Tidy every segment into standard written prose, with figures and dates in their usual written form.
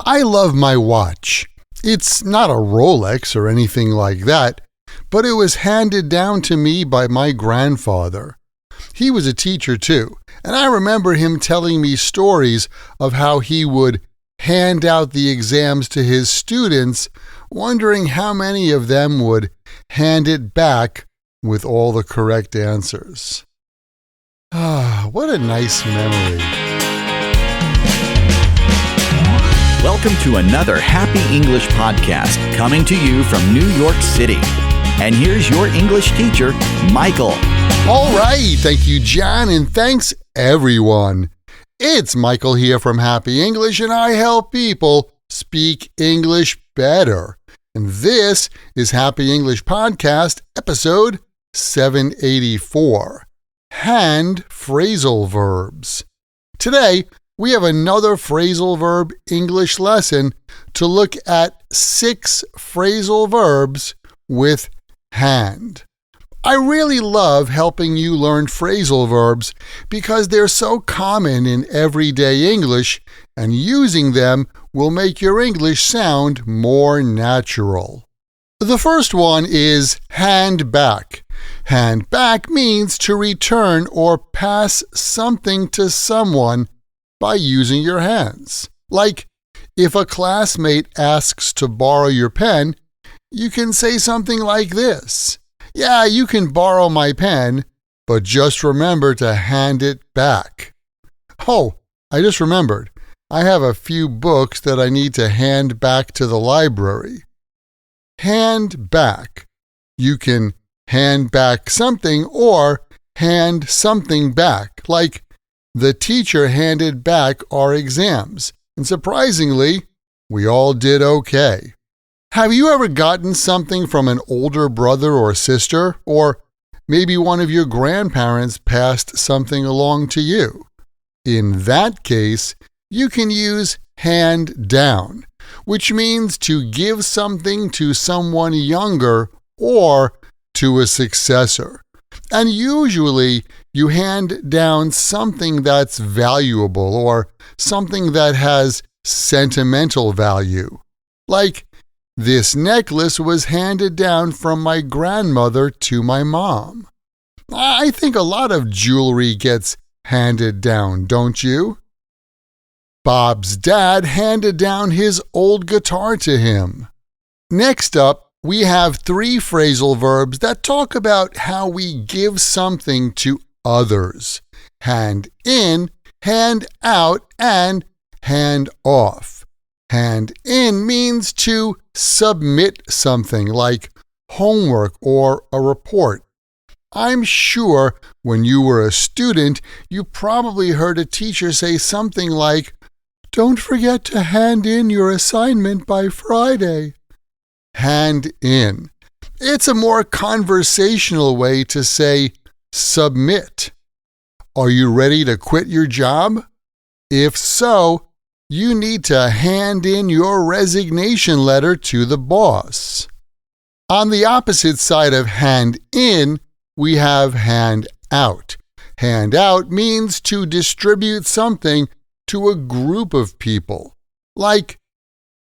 I love my watch. It's not a Rolex or anything like that, but it was handed down to me by my grandfather. He was a teacher too, and I remember him telling me stories of how he would hand out the exams to his students, wondering how many of them would hand it back with all the correct answers. What a nice memory. Welcome to another Happy English podcast coming to you from New York City. And here's your English teacher, Michael. All right, thank you, John, and thanks, everyone. It's Michael here from Happy English, and I help people speak English better. And this is Happy English Podcast, episode 784, Hand Phrasal Verbs. Today, we have another phrasal verb English lesson to look at 6 phrasal verbs with hand. I really love helping you learn phrasal verbs because they're so common in everyday English, and using them will make your English sound more natural. The first one is hand back. Hand back means to return or pass something to someone by using your hands. Like, if a classmate asks to borrow your pen, you can say something like this. Yeah, you can borrow my pen, but just remember to hand it back. Oh, I just remembered. I have a few books that I need to hand back to the library. Hand back. You can hand back something or hand something back, like the teacher handed back our exams, and surprisingly, we all did okay. Have you ever gotten something from an older brother or sister, or maybe one of your grandparents passed something along to you? In that case, you can use hand down, which means to give something to someone younger or to a successor. And usually, you hand down something that's valuable or something that has sentimental value. Like, this necklace was handed down from my grandmother to my mom. I think a lot of jewelry gets handed down, don't you? Bob's dad handed down his old guitar to him. Next up, we have 3 phrasal verbs that talk about how we give something to others. Hand in, hand out, and hand off. Hand in means to submit something like homework or a report. I'm sure when you were a student, you probably heard a teacher say something like, "Don't forget to hand in your assignment by Friday." Hand in. It's a more conversational way to say submit. Are you ready to quit your job? If so, you need to hand in your resignation letter to the boss. On the opposite side of hand in, we have hand out. Hand out means to distribute something to a group of people. Like,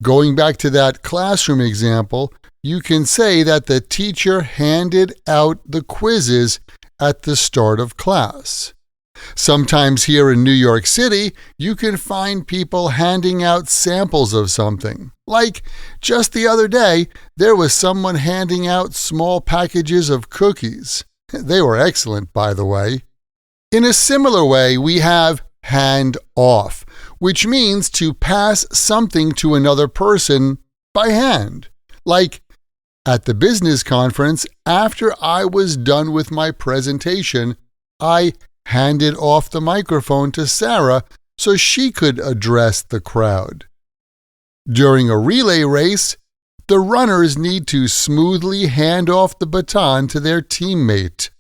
going back to that classroom example, you can say that the teacher handed out the quizzes at the start of class. Sometimes here in New York City, you can find people handing out samples of something. Like, just the other day, there was someone handing out small packages of cookies. They were excellent, by the way. In a similar way, we have hand off, which means to pass something to another person by hand. Like, at the business conference, after I was done with my presentation, I handed off the microphone to Sarah so she could address the crowd. During a relay race, the runners need to smoothly hand off the baton to their teammate.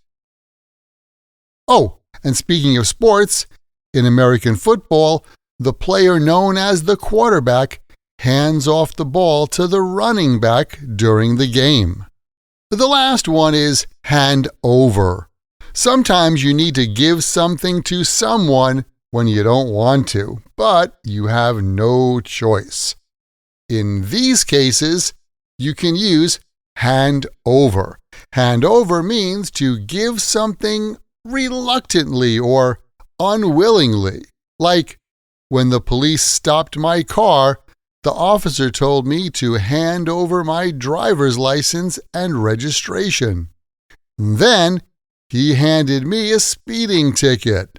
Oh, and speaking of sports, in American football, the player known as the quarterback hands off the ball to the running back during the game. The last one is hand over. Sometimes you need to give something to someone when you don't want to, but you have no choice. In these cases, you can use hand over. Hand over means to give something reluctantly or unwillingly. Like, when the police stopped my car, the officer told me to hand over my driver's license and registration. Then, he handed me a speeding ticket.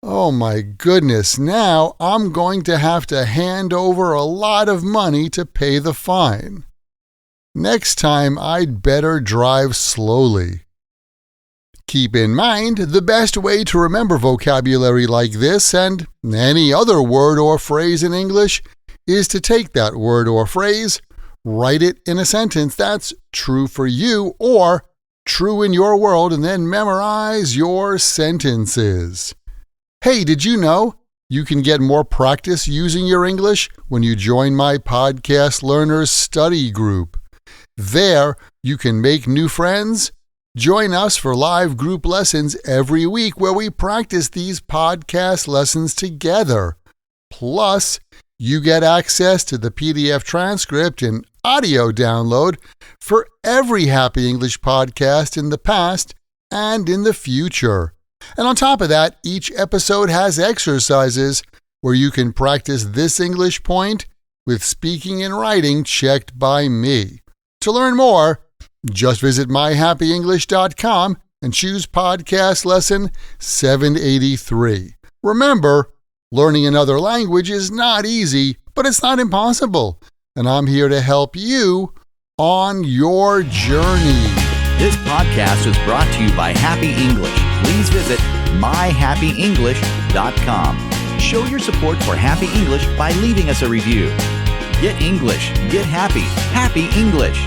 Oh my goodness, now I'm going to have to hand over a lot of money to pay the fine. Next time, I'd better drive slowly. Keep in mind, the best way to remember vocabulary like this and any other word or phrase in English is to take that word or phrase, write it in a sentence that's true for you or true in your world, and then memorize your sentences. Hey, did you know you can get more practice using your English when you join my Podcast Learners Study Group? There, you can make new friends. Join us for live group lessons every week where we practice these podcast lessons together. Plus, you get access to the PDF transcript and audio download for every Happy English podcast in the past and in the future. And on top of that, each episode has exercises where you can practice this English point with speaking and writing checked by me. To learn more, just visit myhappyenglish.com and choose podcast lesson 783. Remember, learning another language is not easy, but it's not impossible. And I'm here to help you on your journey. This podcast was brought to you by Happy English. Please visit myhappyenglish.com. Show your support for Happy English by leaving us a review. Get English, get happy, Happy English.